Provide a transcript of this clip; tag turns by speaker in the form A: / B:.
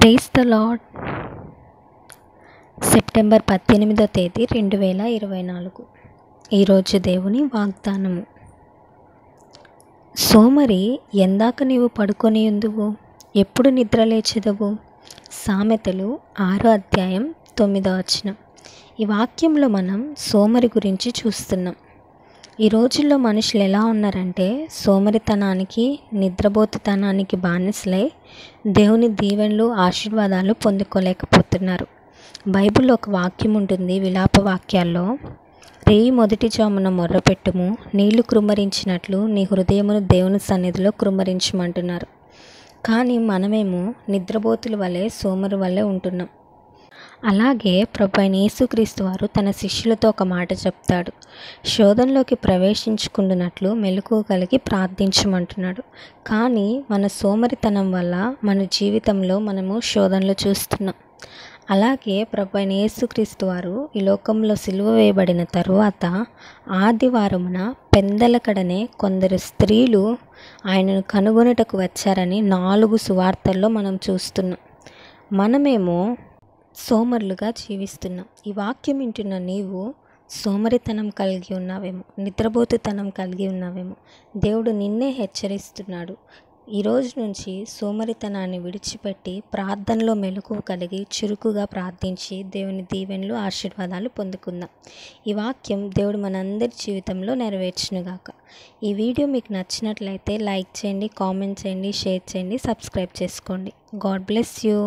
A: Praise the Lord. September 18వ తేదీ 2024. ఈరోజు దేవుని వాగ్దానము. సోమరి, ఎందాక నీవు పడుకొని ఉందువు, ఎప్పుడు నిద్రలేచెదవు? సామెతలు 6వ అధ్యాయం 9వ వచనం. ఈ వాక్యంలో మనం సోమరి గురించి చూస్తున్నాం. ఈ రోజుల్లో మనుషులు ఎలా ఉన్నారంటే, సోమరితనానికి, నిద్రబోతుతనానికి బానిసలై దేవుని దీవెనలు, ఆశీర్వాదాలు పొందుకోలేకపోతున్నారు. బైబిల్లో ఒక వాక్యం ఉంటుంది, విలాప వాక్యాల్లో, రేయి మొదటి జామున మొర్రపెట్టుము, నీళ్లు కృమ్మరించినట్లు నీ హృదయమును దేవుని సన్నిధిలో కృమ్మరించమంటున్నారు. కానీ మనమేమో నిద్రబోతుల వలె, సోమరు వలె ఉంటున్నాం. అలాగే ప్రభువైన యేసుక్రీస్తు వారు తన శిష్యులతో ఒక మాట చెప్తాడు, శోధనలోకి ప్రవేశించుకుంటున్నట్లు మెలకువ కలిగి ప్రార్థించమంటున్నాడు. కానీ మన సోమరితనం వల్ల మన జీవితంలో మనము శోధనలు చూస్తున్నాం. అలాగే ప్రభువైన యేసుక్రీస్తు వారు ఈ లోకంలో సిలువ వేయబడిన తరువాత ఆదివారమున పెందలకడనే కొందరు స్త్రీలు ఆయనను కనుగొనుటకు వచ్చారని 4 సువార్తల్లో మనం చూస్తున్నాం. మనమేమో సోమరులుగా జీవిస్తున్నాం. ఈ వాక్యం వింటున్న నీవు సోమరితనం కలిగి ఉన్నావేమో, నిద్రబోతుతనం కలిగి ఉన్నావేమో. దేవుడు నిన్నే హెచ్చరిస్తున్నాడు. ఈరోజు నుంచి సోమరితనాన్ని విడిచిపెట్టి ప్రార్థనలో మెలకువ కలిగి చురుకుగా ప్రార్థించి దేవుని దీవెనలు, ఆశీర్వాదాలు పొందుకుందాం. ఈ వాక్యం దేవుడు మనందరి జీవితంలో నెరవేర్చునుగాక. ఈ వీడియో మీకు నచ్చినట్లయితే లైక్ చేయండి, కామెంట్ చేయండి, షేర్ చేయండి, సబ్స్క్రైబ్ చేసుకోండి. God bless you.